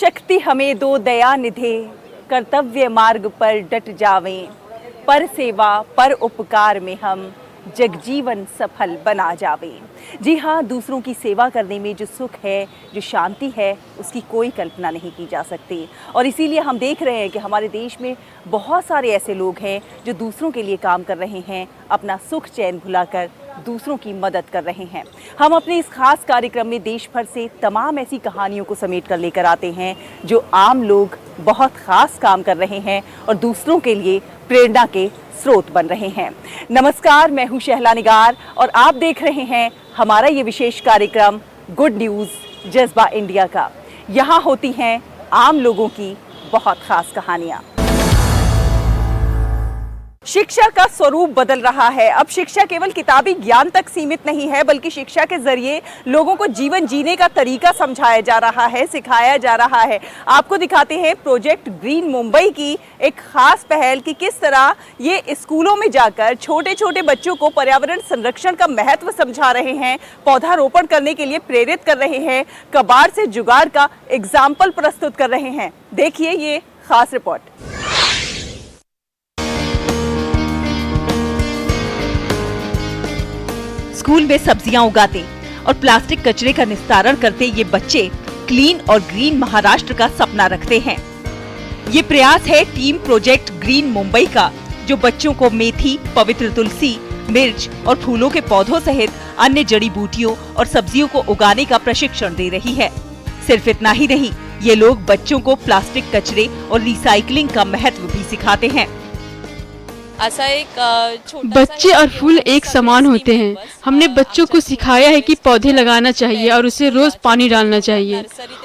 शक्ति हमें दो दया निधे, कर्तव्य मार्ग पर डट जावें, पर सेवा पर उपकार में हम जगजीवन सफल बना जावें। जी हाँ, दूसरों की सेवा करने में जो सुख है, जो शांति है, उसकी कोई कल्पना नहीं की जा सकती। और इसीलिए हम देख रहे हैं कि हमारे देश में बहुत सारे ऐसे लोग हैं जो दूसरों के लिए काम कर रहे हैं, अपना सुख चैन भुलाकर दूसरों की मदद कर रहे हैं। हम अपने इस खास कार्यक्रम में देश भर से तमाम ऐसी कहानियों को समेट कर लेकर आते हैं जो आम लोग बहुत खास काम कर रहे हैं और दूसरों के लिए प्रेरणा के स्रोत बन रहे हैं। नमस्कार, मैं हूं शहला निगार और आप देख रहे हैं हमारा ये विशेष कार्यक्रम गुड न्यूज़ जज्बा इंडिया का। यहाँ होती हैं आम लोगों की बहुत खास कहानियाँ। शिक्षा का स्वरूप बदल रहा है। अब शिक्षा केवल किताबी ज्ञान तक सीमित नहीं है, बल्कि शिक्षा के जरिए लोगों को जीवन जीने का तरीका समझाया जा रहा है, सिखाया जा रहा है। आपको दिखाते हैं प्रोजेक्ट ग्रीन मुंबई की एक खास पहल कि किस तरह ये स्कूलों में जाकर छोटे छोटे बच्चों को पर्यावरण संरक्षण का महत्व समझा रहे हैं, पौधारोपण करने के लिए प्रेरित कर रहे हैं, कबाड़ से जुगाड़ का एग्जाम्पल प्रस्तुत कर रहे हैं। देखिए ये खास रिपोर्ट। स्कूल में सब्जियां उगाते और प्लास्टिक कचरे का निस्तारण करते ये बच्चे क्लीन और ग्रीन महाराष्ट्र का सपना रखते हैं। ये प्रयास है टीम प्रोजेक्ट ग्रीन मुंबई का, जो बच्चों को मेथी, पवित्र तुलसी, मिर्च और फूलों के पौधों सहित अन्य जड़ी बूटियों और सब्जियों को उगाने का प्रशिक्षण दे रही है। सिर्फ इतना ही नहीं, ये लोग बच्चों को प्लास्टिक कचरे और रिसाइकलिंग का महत्व भी सिखाते हैं। बच्चे और फूल एक समान होते हैं। हमने बच्चों को सिखाया है कि पौधे लगाना चाहिए और उसे रोज पानी डालना चाहिए,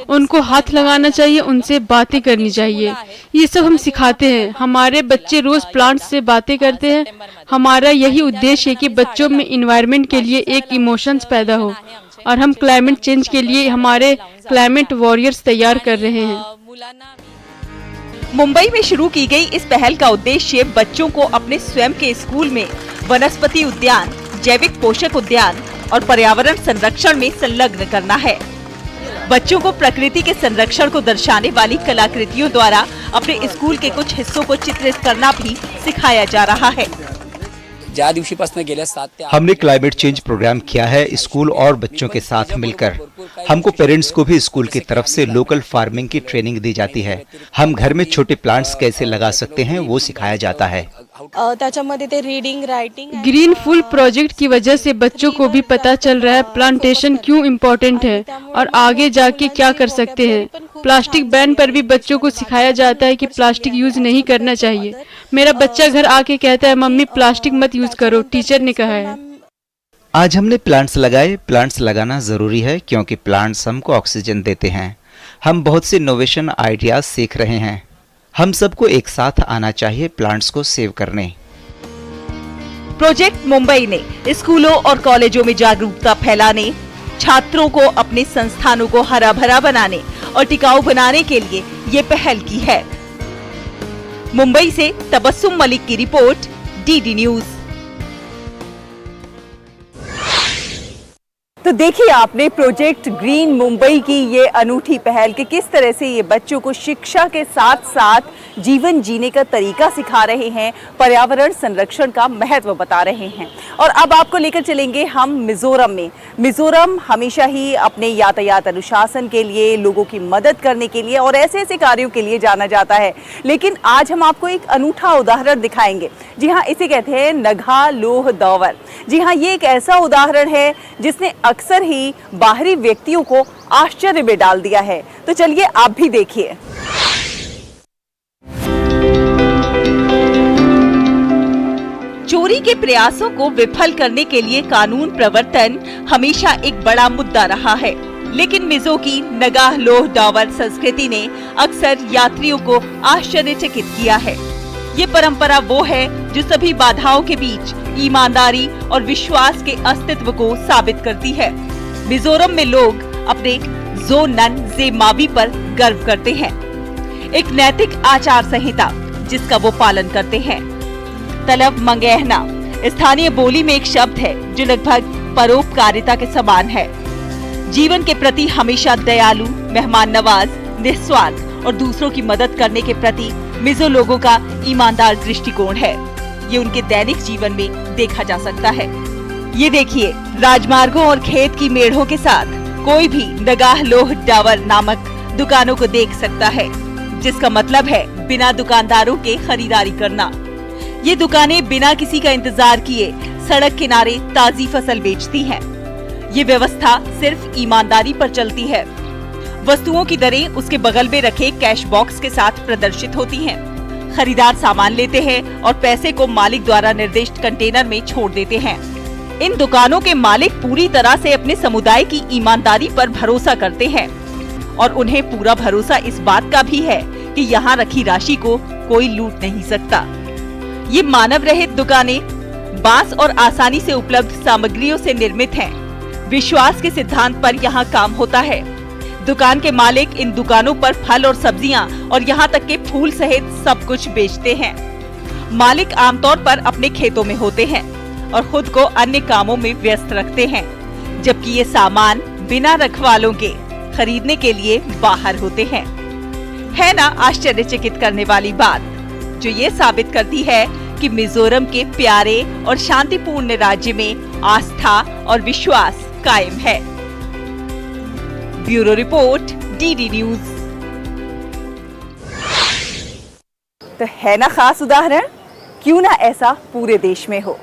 उनको हाथ लगाना चाहिए, उनसे बातें करनी चाहिए। ये सब हम सिखाते हैं। हमारे बच्चे रोज प्लांट्स से बातें करते हैं। हमारा यही उद्देश्य है कि बच्चों में इन्वायरमेंट के लिए एक इमोशंस पैदा हो और हम क्लाइमेट चेंज के लिए हमारे क्लाइमेट वॉरियर्स तैयार कर रहे हैं। मुंबई में शुरू की गई इस पहल का उद्देश्य बच्चों को अपने स्वयं के स्कूल में वनस्पति उद्यान, जैविक पोषक उद्यान और पर्यावरण संरक्षण में संलग्न करना है। बच्चों को प्रकृति के संरक्षण को दर्शाने वाली कलाकृतियों द्वारा अपने स्कूल के कुछ हिस्सों को चित्रित करना भी सिखाया जा रहा है। हमने क्लाइमेट चेंज प्रोग्राम किया है स्कूल और बच्चों के साथ मिलकर। हमको पेरेंट्स को भी स्कूल की तरफ से लोकल फार्मिंग की ट्रेनिंग दी जाती है। हम घर में छोटे प्लांट्स कैसे लगा सकते हैं वो सिखाया जाता है। ग्रीन फुल प्रोजेक्ट की वजह से बच्चों को भी पता चल रहा है प्लांटेशन क्यों इम्पोर्टेंट है और आगे जाके क्या कर सकते हैं। प्लास्टिक बैन पर भी बच्चों को सिखाया जाता है कि प्लास्टिक यूज नहीं करना चाहिए। मेरा बच्चा घर आके कहता है, मम्मी प्लास्टिक मत यूज करो, टीचर ने कहा है। आज हमने प्लांट्स लगाए। प्लांट्स लगाना जरूरी है क्योंकि प्लांट्स हमको ऑक्सीजन देते हैं। हम बहुत से इनोवेशन आइडियाज सीख रहे हैं। हम सबको एक साथ आना चाहिए प्लांट्स को सेव करने। प्रोजेक्ट मुंबई ने स्कूलों और कॉलेजों में जागरूकता फैलाने, छात्रों को अपने संस्थानों को हरा भरा बनाने और टिकाऊ बनाने के लिए ये पहल की है। मुंबई से तबस्सुम मलिक की रिपोर्ट, डीडी न्यूज़। तो देखिए आपने प्रोजेक्ट ग्रीन मुंबई की ये अनूठी पहल कि किस तरह से ये बच्चों को शिक्षा के साथ साथ जीवन जीने का तरीका सिखा रहे हैं, पर्यावरण संरक्षण का महत्व बता रहे हैं। और अब आपको लेकर चलेंगे हम मिजोरम में। मिजोरम हमेशा ही अपने यातायात अनुशासन के लिए, लोगों की मदद करने के लिए और ऐसे ऐसे कार्यों के लिए जाना जाता है। लेकिन आज हम आपको एक अनूठा उदाहरण दिखाएंगे। जी हाँ, इसे कहते हैं नगा लोह दौवर। जी हाँ, ये एक ऐसा उदाहरण है जिसने अक्सर ही बाहरी व्यक्तियों को आश्चर्य में डाल दिया है। तो चलिए आप भी देखिए। चोरी के प्रयासों को विफल करने के लिए कानून प्रवर्तन हमेशा एक बड़ा मुद्दा रहा है, लेकिन मिजो की नगा लोह दौवर संस्कृति ने अक्सर यात्रियों को आश्चर्यचकित किया है। ये परंपरा वो है जो सभी बाधाओं के बीच ईमानदारी और विश्वास के अस्तित्व को साबित करती है। मिजोरम में लोग अपने जो नन जे मावी पर गर्व करते हैं, एक नैतिक आचार संहिता जिसका वो पालन करते हैं। तलब मंगेहना स्थानीय बोली में एक शब्द है जो लगभग परोपकारिता के समान है। जीवन के प्रति हमेशा दयालु, मेहमान नवाज निस्वार्थ और दूसरों की मदद करने के प्रति मिजो लोगों का ईमानदार दृष्टिकोण है। ये उनके दैनिक जीवन में देखा जा सकता है। ये देखिए, राजमार्गों और खेत की मेढ़ों के साथ कोई भी नगाह लोह डावर नामक दुकानों को देख सकता है, जिसका मतलब है बिना दुकानदारों के खरीदारी करना। ये दुकानें बिना किसी का इंतजार किए सड़क किनारे ताजी फसल बेचती हैं। ये व्यवस्था सिर्फ ईमानदारी पर चलती है। वस्तुओं की दरें उसके बगल में रखे कैश बॉक्स के साथ प्रदर्शित होती हैं। खरीदार सामान लेते हैं और पैसे को मालिक द्वारा निर्दिष्ट कंटेनर में छोड़ देते हैं। इन दुकानों के मालिक पूरी तरह से अपने समुदाय की ईमानदारी पर भरोसा करते हैं और उन्हें पूरा भरोसा इस बात का भी है कि यहाँ रखी राशि को कोई लूट नहीं सकता। ये मानव रहित दुकानें बांस और आसानी से उपलब्ध सामग्रियों से निर्मित हैं। विश्वास के सिद्धांत पर यहाँ काम होता है। दुकान के मालिक इन दुकानों पर फल और सब्जियां और यहाँ तक के फूल सहित सब कुछ बेचते हैं। मालिक आमतौर पर अपने खेतों में होते हैं और खुद को अन्य कामों में व्यस्त रखते हैं, जबकि ये सामान बिना रखवालों के खरीदने के लिए बाहर होते हैं। है ना आश्चर्यचकित करने वाली बात, जो ये साबित करती है कि मिजोरम के प्यारे और शांतिपूर्ण राज्य में आस्था और विश्वास कायम है। Bureau report, DD news. तो है ना खास उदाहरण, क्यों ना ऐसा पूरे देश में हो।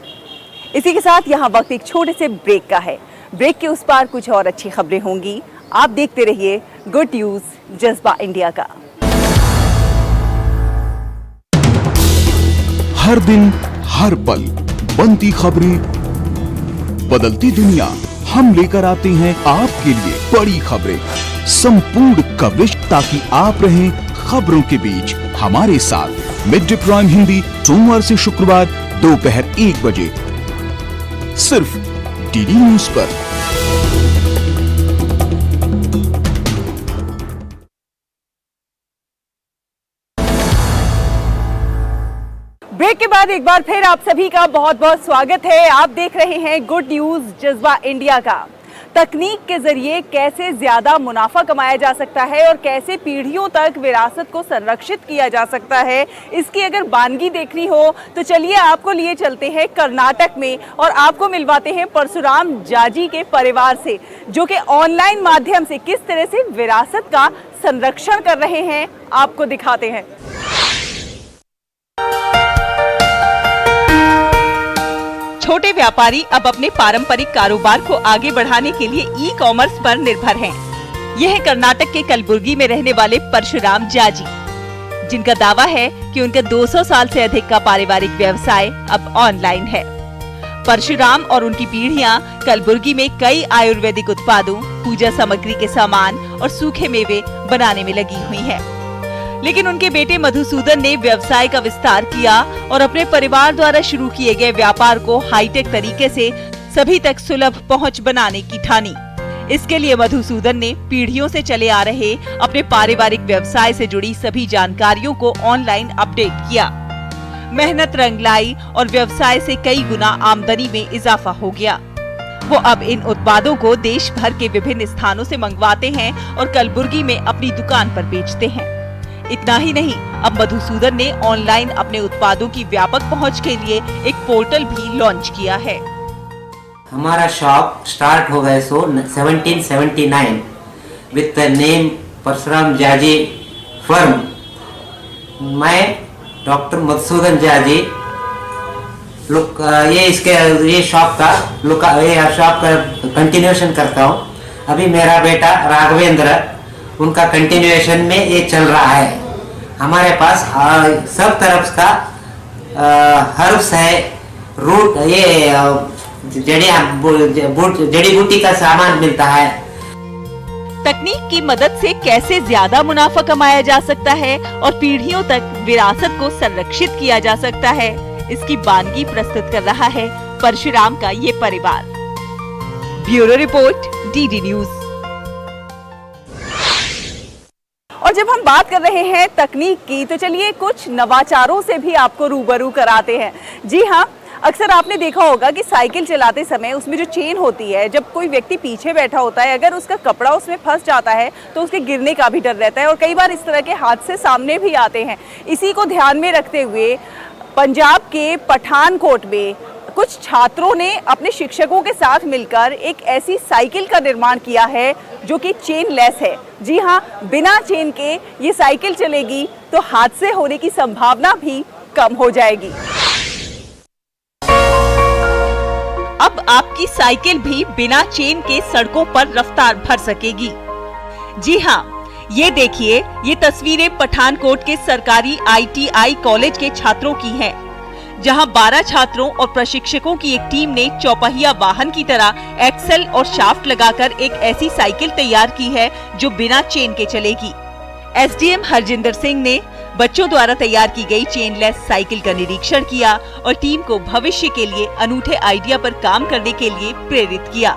इसी के साथ यहाँ वक्त एक छोटे से ब्रेक का है। ब्रेक के उस पार कुछ और अच्छी खबरें होंगी। आप देखते रहिए गुड न्यूज, जज्बा इंडिया का। हर दिन हर पल बनती खबरें, बदलती दुनिया, हम लेकर आते हैं आपके लिए बड़ी खबरें, संपूर्ण कवरेज, ताकि आप रहें खबरों के बीच हमारे साथ। मिड डे प्राइम हिंदी सोमवार से शुक्रवार दोपहर 1 बजे सिर्फ डीडी न्यूज पर। ब्रेक के बाद एक बार फिर आप सभी का बहुत बहुत स्वागत है। आप देख रहे हैं गुड न्यूज, जज्बा इंडिया का। तकनीक के जरिए कैसे ज्यादा मुनाफा कमाया जा सकता है और कैसे पीढ़ियों तक विरासत को संरक्षित किया जा सकता है, इसकी अगर बानगी देखनी हो तो चलिए आपको लिए चलते हैं कर्नाटक में और आपको मिलवाते हैं परशुराम जाजी के परिवार से, जो कि ऑनलाइन माध्यम से किस तरह से विरासत का संरक्षण कर रहे हैं, आपको दिखाते हैं। छोटे व्यापारी अब अपने पारंपरिक कारोबार को आगे बढ़ाने के लिए ई कॉमर्स पर निर्भर हैं। यह है कर्नाटक के कलबुर्गी में रहने वाले परशुराम जाजी, जिनका दावा है कि उनका 200 साल से अधिक का पारिवारिक व्यवसाय अब ऑनलाइन है। परशुराम और उनकी पीढ़ियां कलबुर्गी में कई आयुर्वेदिक उत्पादों, पूजा सामग्री के सामान और सूखे मेवे बनाने में लगी हुई है। लेकिन उनके बेटे मधुसूदन ने व्यवसाय का विस्तार किया और अपने परिवार द्वारा शुरू किए गए व्यापार को हाईटेक तरीके से सभी तक सुलभ पहुंच बनाने की ठानी। इसके लिए मधुसूदन ने पीढ़ियों से चले आ रहे अपने पारिवारिक व्यवसाय से जुड़ी सभी जानकारियों को ऑनलाइन अपडेट किया। मेहनत रंग लाई और व्यवसाय से कई गुना आमदनी में इजाफा हो गया। वो अब इन उत्पादों को देश भर के विभिन्न स्थानों से मंगवाते हैं और कलबुर्गी में अपनी दुकान पर बेचते हैं। इतना ही नहीं, अब मधुसूदन ने ऑनलाइन अपने उत्पादों की व्यापक पहुंच के लिए एक पोर्टल भी लॉन्च किया है। हमारा शॉप स्टार्ट हो गए 1779 विद द नेम परशुराम जाजी फर्म। मैं डॉक्टर मधुसूदन जाजी ये शॉप का कंटिन्यूएशन करता हूँ। अभी मेरा बेटा राघवेंद्र, उनका कंटिन्यूएशन में ये चल रहा है। हमारे पास सब तरफ का हर्ब्स है, रूट, ये जड़ी बूटी का सामान मिलता है। तकनीक की मदद से कैसे ज्यादा मुनाफा कमाया जा सकता है और पीढ़ियों तक विरासत को संरक्षित किया जा सकता है, इसकी बानगी प्रस्तुत कर रहा है परशुराम का ये परिवार। Bureau report, DD news. और जब हम बात कर रहे हैं तकनीक की, तो चलिए कुछ नवाचारों से भी आपको रूबरू कराते हैं। जी हाँ, अक्सर आपने देखा होगा कि साइकिल चलाते समय उसमें जो चेन होती है, जब कोई व्यक्ति पीछे बैठा होता है, अगर उसका कपड़ा उसमें फंस जाता है तो उसके गिरने का भी डर रहता है और कई बार इस तरह के हादसे सामने भी आते हैं। इसी को ध्यान में रखते हुए पंजाब के पठानकोट में कुछ छात्रों ने अपने शिक्षकों के साथ मिलकर एक ऐसी साइकिल का निर्माण किया है जो कि चेन लेस है। जी हाँ, बिना चेन के ये साइकिल चलेगी तो हादसे होने की संभावना भी कम हो जाएगी। अब आपकी साइकिल भी बिना चेन के सड़कों पर रफ्तार भर सकेगी। जी हाँ, ये देखिए, ये तस्वीरें पठानकोट के सरकारी ITI कॉलेज के छात्रों की हैं, जहां 12 छात्रों और प्रशिक्षकों की एक टीम ने चौपहिया वाहन की तरह एक्सेल और शाफ्ट लगाकर एक ऐसी साइकिल तैयार की है जो बिना चेन के चलेगी। SDM हरजिंदर सिंह ने बच्चों द्वारा तैयार की गई चेनलेस साइकिल का निरीक्षण किया और टीम को भविष्य के लिए अनूठे आइडिया पर काम करने के लिए प्रेरित किया।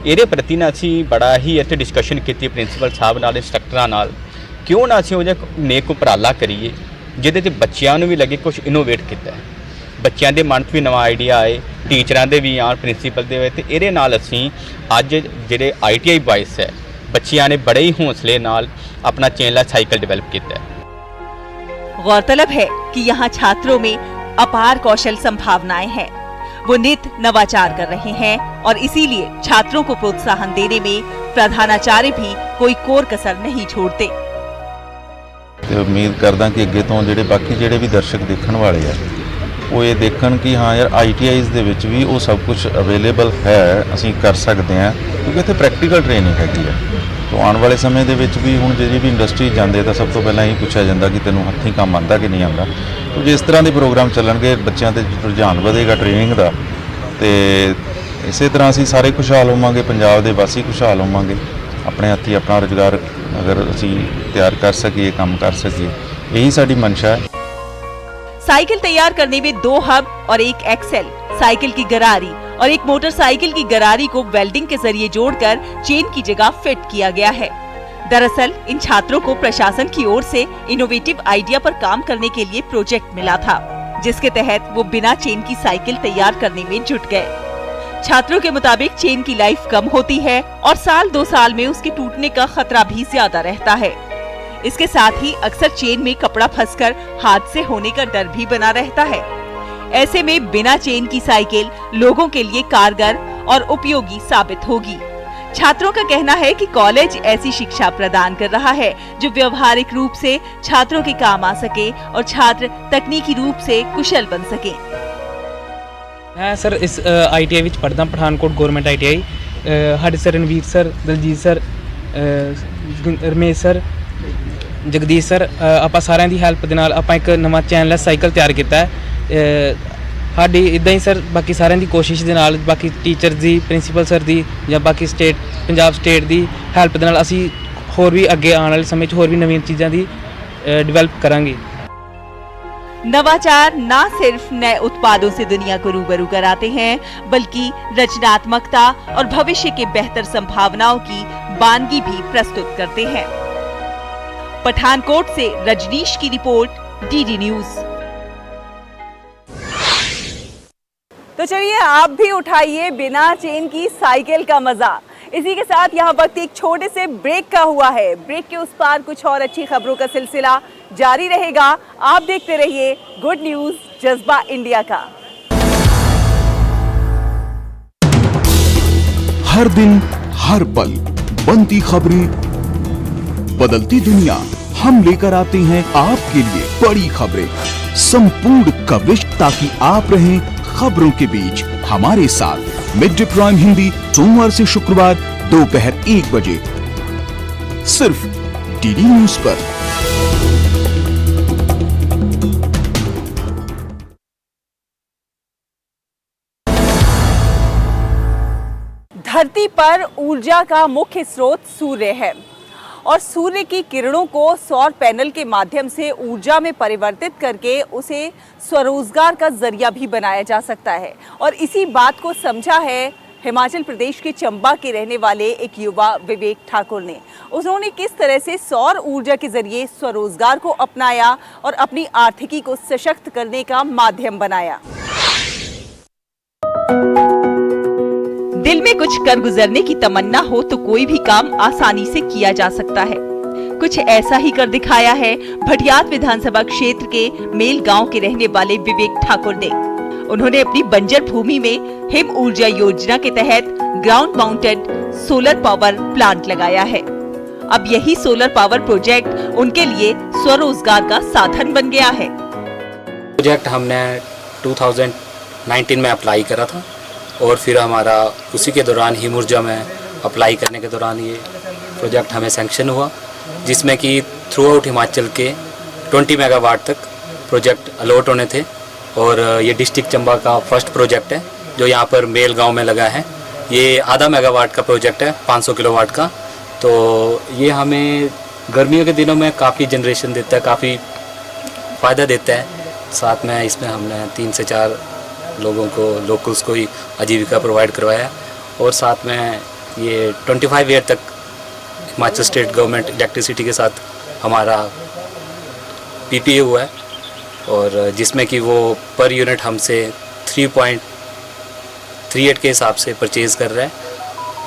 ਇਹਦੇ ਪ੍ਰਤੀ ਨਾ ਅਸੀਂ ਬੜਾ ਹੀ ਇੱਥੇ ਡਿਸਕਸ਼ਨ ਕੀਤੀ ਪ੍ਰਿੰਸੀਪਲ ਸਾਹਿਬ ਨਾਲ, ਇੰਸਟ੍ਰਕਟਰਾਂ ਨਾਲ, ਕਿਉਂ ਨਾ ਅਸੀਂ ਉਹ ਜਿਹਾ ਨੇਕ ਉਪਰਾਲਾ ਕਰੀਏ ਜਿਹਦੇ ਤੇ ਬੱਚਿਆਂ ਨੂੰ ਵੀ ਲੱਗੇ ਕੁਝ ਇਨੋਵੇਟ ਕੀਤਾ ਹੈ, ਬੱਚਿਆਂ ਦੇ ਮਨ 'ਚ ਵੀ ਨਵਾਂ ਆਈਡੀਆ ਆਏ, ਟੀਚਰਾਂ ਦੇ ਵੀ ਆਉਣ, ਪ੍ਰਿੰਸੀਪਲ ਦੇ ਹੋਏ, ਤੇ ਇਹਦੇ ਨਾਲ ਅਸੀਂ ਅੱਜ ਜਿਹੜੇ ITI ਬॉयਜ਼ ਹੈ ਬੱਚਿਆਂ ਨੇ बड़े ही हौसले नाल अपना चेनलेस साइकिल डेवलप किया है। गौरतलब है कि यहाँ छात्रों में अपार कौशल संभावनाएं हैं। वो नित नवाचार कर रहे हैं और इसीलिए छात्रों को प्रोत्साहन देने में प्रधानाचार्य भी कोई कोर कसर नहीं छोड़ते। ਤੇ ਉਮੀਦ ਕਰਦਾ ਕਿ ਅੱਗੇ ਤੋਂ ਜਿਹੜੇ ਬਾਕੀ ਜਿਹੜੇ ਵੀ ਦਰਸ਼ਕ ਦੇਖਣ ਵਾਲੇ ਆ ਉਹ ਇਹ ਦੇਖਣ ਕਿ ਹਾਂ ਯਾਰ ITIs ਦੇ ਵਿੱਚ ਵੀ ਉਹ ਸਭ ਕੁਝ ਅਵੇਲੇਬਲ ਹੈ, ਅਸੀਂ ਕਰ ਸਕਦੇ ਹਾਂ, ਕਿਉਂਕਿ ਇੱਥੇ ਪ੍ਰੈਕਟੀਕਲ ਟ੍ਰੇਨਿੰਗ ਹੈਗੀ ਆ। तो आने वाले समय ਦੇ ਵਿੱਚ ਵੀ ਹੁਣ ਜਿਹੜੀ ਵੀ ਇੰਡਸਟਰੀ ਜਾਂਦੇ ਤਾਂ ਸਭ ਤੋਂ ਪਹਿਲਾਂ ਇਹ ਪੁੱਛਿਆ ਜਾਂਦਾ ਕਿ ਤੈਨੂੰ ਹੱਥੀਂ ਕੰਮ ਆਉਂਦਾ ਕਿ ਨਹੀਂ ਆਉਂਦਾ। तो ਜਿਸ ਤਰ੍ਹਾਂ ਦੇ ਪ੍ਰੋਗਰਾਮ ਚੱਲਣਗੇ ਬੱਚਿਆਂ ਤੇ ਰੁਝਾਨ ਵਧੇਗਾ ਟ੍ਰੇਨਿੰਗ ਦਾ, ਤੇ ਇਸੇ ਤਰ੍ਹਾਂ ਅਸੀਂ ਸਾਰੇ ਖੁਸ਼ਹਾਲ ਹੋਵਾਂਗੇ, ਪੰਜਾਬ ਦੇ ਵਾਸੀ ਖੁਸ਼ਹਾਲ ਹੋਵਾਂਗੇ। ਆਪਣੇ ਹੱਥੀਂ ਆਪਣਾ ਰੁਜ਼ਗਾਰ अगर ਅਸੀਂ ਤਿਆਰ कर सकिए, काम कर सकिए, यही साडी मंशा है। साइकिल तैयार करने में 2 हब और एक एक्सेल, साइकिल की गरारी और एक मोटरसाइकिल की गरारी को वेल्डिंग के जरिए जोड़कर चेन की जगह फिट किया गया है। दरअसल इन छात्रों को प्रशासन की ओर से इनोवेटिव आइडिया पर काम करने के लिए प्रोजेक्ट मिला था, जिसके तहत वो बिना चेन की साइकिल तैयार करने में जुट गए। छात्रों के मुताबिक चेन की लाइफ कम होती है और 1-2 साल में उसके टूटने का खतरा भी ज्यादा रहता है। इसके साथ ही अक्सर चेन में कपड़ा फंसकर हादसे होने का डर भी बना रहता है। ऐसे में बिना चेन की साइकिल लोगों के लिए कारगर और उपयोगी साबित होगी। छात्रों का कहना है कि कॉलेज ऐसी शिक्षा प्रदान कर रहा है जो व्यवहारिक रूप से छात्रों के काम आ सके और छात्र तकनीकी रूप से कुशल बन सके। मैं सर इस ITI ਵਿੱਚ ਪੜ੍ਹਦਾ, ਪਠਾਨਕੋਟ ਗਵਰਨਮੈਂਟ ITI। ਸਾਡੇ sir Ranveer sir, Daljit sir, Ramesh sir, Jagdish sir, ਆਪਾਂ ਸਾਰਿਆਂ ਦੀ ਹੈਲਪ ਦੇ ਨਾਲ ਆਪਾਂ ਇੱਕ ਨਵਾਂ ਚੈਨਲੈਸ ਸਾਈਕਲ ਤਿਆਰ ਕੀਤਾ ਹੈ। ਸਾਡੀ ਇਦਾਂ ਹੀ ਸਰ ਬਾਕੀ ਸਾਰਿਆਂ ਦੀ ਕੋਸ਼ਿਸ਼ ਦੇ ਨਾਲ, ਬਾਕੀ ਟੀਚਰ ਦੀ, ਪ੍ਰਿੰਸੀਪਲ ਸਰ ਦੀ ਜਾਂ ਬਾਕੀ ਪੰਜਾਬ ਸਟੇਟ ਦੀ ਹੈਲਪ ਦੇ ਨਾਲ ਅਸੀਂ ਹੋਰ ਵੀ ਅੱਗੇ ਆਉਣ ਵਾਲੇ ਸਮੇਂ 'ਚ ਹੋਰ ਵੀ ਨਵੀਆਂ ਚੀਜ਼ਾਂ ਦੀ ਡਿਵੈਲਪ ਕਰਾਂਗੇ। नवाचार न सिर्फ नए उत्पादों से दुनिया को रूबरू कराते हैं, बल्कि रचनात्मकता और भविष्य के बेहतर संभावनाओं की वानगी भी प्रस्तुत करते हैं। पठानकोट से रजनीश की रिपोर्ट, DD न्यूज। तो चलिए आप भी उठाइए बिना चेन की साइकिल का मजा। इसी के साथ यहाँ वक्त एक छोटे से ब्रेक का हुआ है। ब्रेक के उस पार कुछ और अच्छी खबरों का सिलसिला जारी रहेगा। आप देखते रहिए गुड न्यूज जज्बा इंडिया का। हर दिन हर पल बनती खबरें, बदलती दुनिया, हम लेकर आते हैं आपके लिए बड़ी खबरें, संपूर्ण कवरेज, ताकि आप रहें खबरों के बीच हमारे साथ। मिड डे प्राइम हिंदी सोमवार से शुक्रवार दोपहर 1 बजे सिर्फ DD न्यूज पर। धरती पर ऊर्जा का मुख्य स्रोत सूर्य है और सूर्य की किरणों को सौर पैनल के माध्यम से ऊर्जा में परिवर्तित करके उसे स्वरोजगार का जरिया भी बनाया जा सकता है। और इसी बात को समझा है हिमाचल प्रदेश के चंबा के रहने वाले एक युवा विवेक ठाकुर ने। उन्होंने किस तरह से सौर ऊर्जा के जरिए स्वरोजगार को अपनाया और अपनी आर्थिकी को सशक्त करने का माध्यम बनाया। कुछ कर गुजरने की तमन्ना हो तो कोई भी काम आसानी से किया जा सकता है। कुछ ऐसा ही कर दिखाया है भटियात विधानसभा क्षेत्र के मेल गांव के रहने वाले विवेक ठाकुर ने। उन्होंने अपनी बंजर भूमि में हिम ऊर्जा योजना के तहत ground mounted solar power plant लगाया है। अब यही सोलर पावर प्रोजेक्ट उनके लिए स्वरोजगार का साधन बन गया है। प्रोजेक्ट हमने 2019 में अप्लाई करा था और फिर हमारा उसी के दौरान हिम ऊर्जा में अप्लाई करने के दौरान ये प्रोजेक्ट हमें सैंक्शन हुआ, जिसमें कि थ्रू आउट हिमाचल के 20 मेगावाट तक प्रोजेक्ट अलॉट होने थे। और ये डिस्ट्रिक्ट चंबा का फर्स्ट प्रोजेक्ट है जो यहाँ पर मेल गांव में लगा है। ये आधा मेगावाट का प्रोजेक्ट है, 500 किलोवाट का। तो ये हमें गर्मियों के दिनों में काफ़ी जनरेशन देता है, काफ़ी फ़ायदा देता है। साथ में इसमें हमने 3 से 4 लोगों को, लोकल्स को ही आजीविका प्रोवाइड करवाया है। और साथ में ये 25 ईयर तक हिमाचल स्टेट गवर्नमेंट इलेक्ट्रिसिटी के साथ हमारा PPA हुआ है, और जिसमें कि वो पर यूनिट हमसे 3.38 के हिसाब से परचेज़ कर रहा है,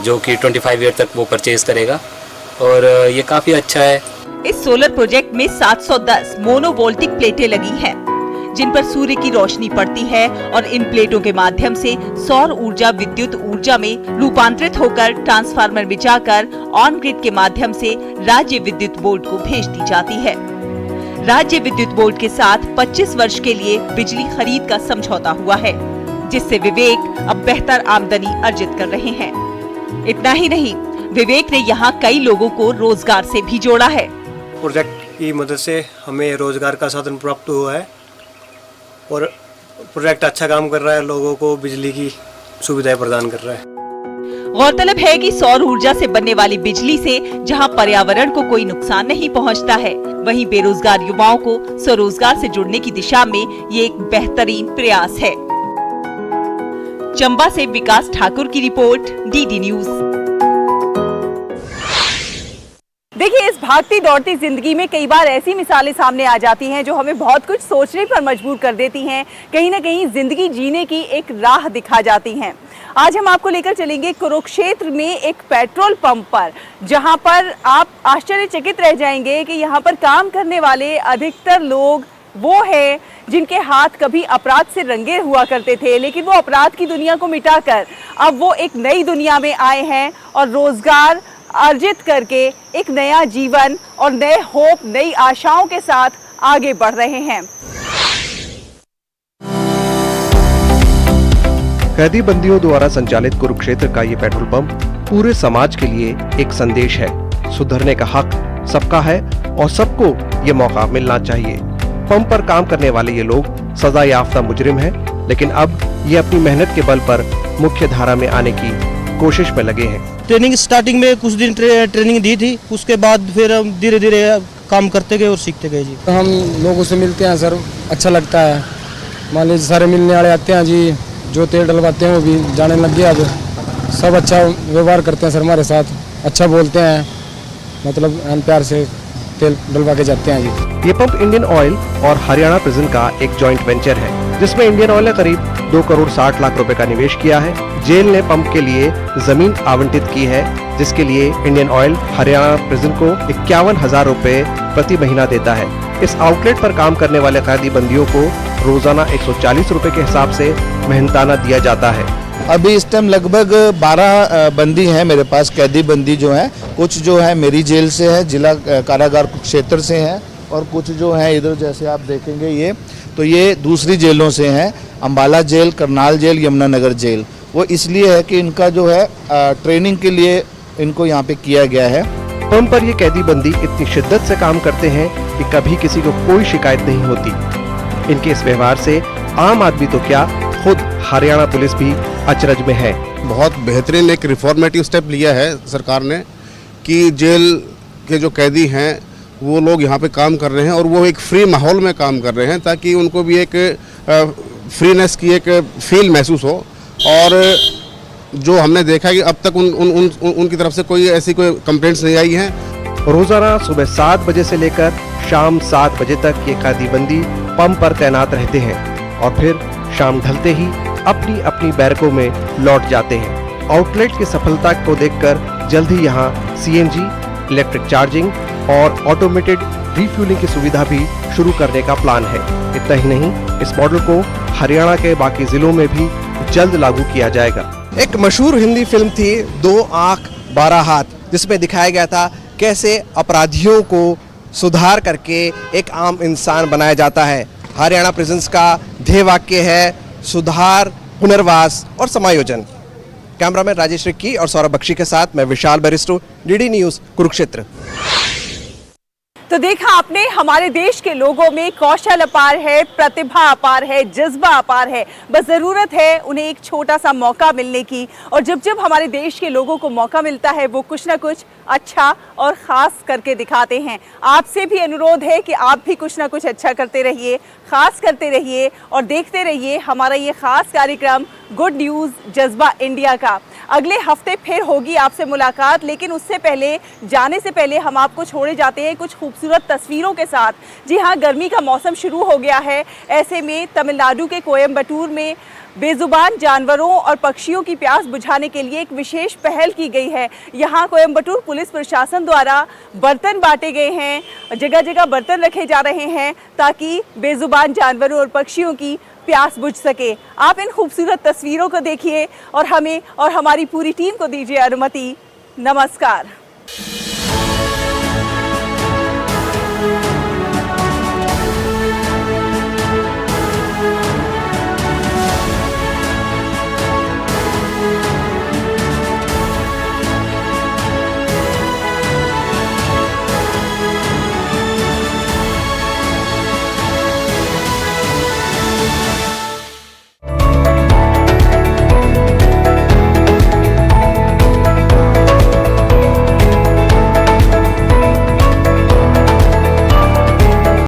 जो कि 25 ईयर तक वो परचेज़ करेगा। और ये काफ़ी अच्छा है। इस सोलर प्रोजेक्ट में 710 मोनोवोल्टिक प्लेटें लगी हैं, जिन पर सूर्य की रोशनी पड़ती है और इन प्लेटों के माध्यम से सौर ऊर्जा विद्युत ऊर्जा में रूपांतरित होकर ट्रांसफार्मर में जाकर ऑन ग्रिड के माध्यम से राज्य विद्युत बोर्ड को भेज दी जाती है। राज्य विद्युत बोर्ड के साथ 25 वर्ष के लिए बिजली खरीद का समझौता हुआ है, जिससे विवेक अब बेहतर आमदनी अर्जित कर रहे हैं। इतना ही नहीं, विवेक ने यहाँ कई लोगों को रोजगार से भी जोड़ा है। प्रोजेक्ट की मदद से हमें रोजगार का साधन प्राप्त हुआ है और प्रोजेक्ट अच्छा काम कर रहा है, लोगों को बिजली की सुविधाएं प्रदान कर रहा है। गौरतलब है कि सौर ऊर्जा से बनने वाली बिजली से जहां पर्यावरण को कोई नुकसान नहीं पहुंचता है, वहीं बेरोजगार युवाओं को स्वरोजगार से जुड़ने की दिशा में ये एक बेहतरीन प्रयास है। चंबा से विकास ठाकुर की रिपोर्ट, DD न्यूज। देखिए, इस भागती दौड़ती जिंदगी में कई बार ऐसी मिसालें सामने आ जाती हैं जो हमें बहुत कुछ सोचने पर मजबूर कर देती हैं, कहीं ना कहीं जिंदगी जीने की एक राह दिखा जाती हैं। आज हम आपको लेकर चलेंगे कुरुक्षेत्र में एक पेट्रोल पंप पर, जहां पर आप आश्चर्यचकित रह जाएंगे कि यहां पर काम करने वाले अधिकतर लोग वो हैं जिनके हाथ कभी अपराध से रंगे हुआ करते थे, लेकिन वो अपराध की दुनिया को मिटाकर अब वो एक नई दुनिया में आए हैं और रोजगार अर्जित करके एक नया जीवन और नए होप, नई आशाओं के साथ आगे बढ़ रहे हैं। कैदी बंदियों द्वारा संचालित कुरुक्षेत्र का ये पेट्रोल पंप पूरे समाज के लिए एक संदेश है। सुधरने का हक सबका है और सबको ये मौका मिलना चाहिए। पंप पर काम करने वाले ये लोग सजा याफ्ता मुजरिम हैं, लेकिन अब ये अपनी मेहनत के बल पर मुख्य धारा में आने की कोशिश में लगे हैं। ट्रेनिंग स्टार्टिंग में कुछ दिन ट्रेनिंग दी थी, उसके बाद फिर हम धीरे धीरे काम करते गए और सीखते गए जी। हम लोगों से मिलते हैं सर, अच्छा लगता है। मान लीजिए सारे मिलने वाले आते हैं जी, जो तेल डलवाते हैं वो भी जाने लग गया। अब सब अच्छा व्यवहार करते हैं सर हमारे साथ, अच्छा बोलते हैं, मतलब प्यार से तेल डलवा के जाते हैं जी। ये पंप इंडियन ऑयल और हरियाणा प्रिजन का एक जॉइंट वेंचर है, जिसमें इंडियन ऑयल ने करीब 2 करोड़ 60 लाख रुपए का निवेश किया है। जेल ने पंप के लिए जमीन आवंटित की है, जिसके लिए इंडियन ऑयल हरियाणा प्रिजन को 51,000 रुपए प्रति महीना देता है। इस आउटलेट पर काम करने वाले कैदी बंदियों को रोजाना 140 रुपए के हिसाब से मेहनताना दिया जाता है। अभी इस टाइम लगभग 12 बंदी हैं मेरे पास, कैदी बंदी जो हैं। कुछ जो है मेरी जेल से है, जिला कारागार क्षेत्र से हैं, और कुछ जो है इधर जैसे आप देखेंगे ये दूसरी जेलों से हैं, Ambala jail, Karnal jail, Yamunanagar jail. वो इसलिए है कि इनका जो है ट्रेनिंग के लिए इनको यहाँ पे किया गया है। पंप पर ये कैदी बंदी इतनी शिद्दत से काम करते हैं कि कभी किसी को कोई शिकायत नहीं होती। इनके इस व्यवहार से आम आदमी तो क्या, खुद हरियाणा पुलिस भी अचरज में है। बहुत बेहतरीन एक रिफॉर्मेटिव स्टेप लिया है सरकार ने कि जेल के जो कैदी हैं वो लोग यहाँ पे काम कर रहे हैं और वो एक फ्री माहौल में काम कर रहे हैं, ताकि उनको भी एक फ्रीनेस की एक फील महसूस हो। और जो हमने देखा है कि अब तक उनकी तरफ से कोई ऐसी कोई कंप्लेंट्स नहीं आई हैं। रोजाना सुबह 7 बजे से लेकर शाम 7 बजे तक ये कैदी बंदी पंप पर तैनात रहते हैं और फिर शाम ढलते ही अपनी अपनी बैरकों में लौट जाते हैं। आउटलेट की सफलता को देखकर जल्द ही यहाँ सीएनजी, इलेक्ट्रिक चार्जिंग और ऑटोमेटेड रिफ्यूलिंग की सुविधा भी शुरू करने का प्लान है। इतना ही नहीं, इस मॉडल को हरियाणा के बाकी जिलों में भी जल्द लागू किया जाएगा। एक मशहूर हिंदी फिल्म थी 2 आंख 12 हाथ, जिसमें दिखाया गया था कैसे अपराधियों को सुधार करके एक आम इंसान बनाया जाता है। हरियाणा प्रिजन्स का ध्येय वाक्य है सुधार, पुनर्वास और समायोजन। कैमरामैन राजेश रिक्की और सौरभ बख्शी के साथ मैं विशाल बैरिस्टो, डीडी न्यूज़, कुरुक्षेत्र। तो देखा आपने, हमारे देश के लोगों में कौशल अपार है, प्रतिभा अपार है, जज्बा अपार है। बस ज़रूरत है उन्हें एक छोटा सा मौका मिलने की। और जब जब हमारे देश के लोगों को मौका मिलता है वो कुछ ना कुछ अच्छा और ख़ास करके दिखाते हैं। आपसे भी अनुरोध है कि आप भी कुछ ना कुछ अच्छा करते रहिए, ख़ास करते रहिए और देखते रहिए हमारा ये ख़ास कार्यक्रम गुड न्यूज़ जज्बा इंडिया का। अगले हफ्ते फिर होगी आपसे मुलाकात, लेकिन उससे पहले, जाने से पहले हम आपको छोड़े जाते हैं कुछ खूबसूरत तस्वीरों के साथ। जी हाँ, गर्मी का मौसम शुरू हो गया है। ऐसे में तमिलनाडु के कोयम्बटूर में बेजुबान जानवरों और पक्षियों की प्यास बुझाने के लिए एक विशेष पहल की गई है। यहाँ कोयम्बटूर पुलिस प्रशासन द्वारा बर्तन बांटे गए हैं, जगह जगह बर्तन रखे जा रहे हैं ताकि बेजुबान जानवरों और पक्षियों की प्यास बुझ सके। आप इन खूबसूरत तस्वीरों को देखिए और हमें और हमारी पूरी टीम को दीजिए अनुमति। नमस्कार।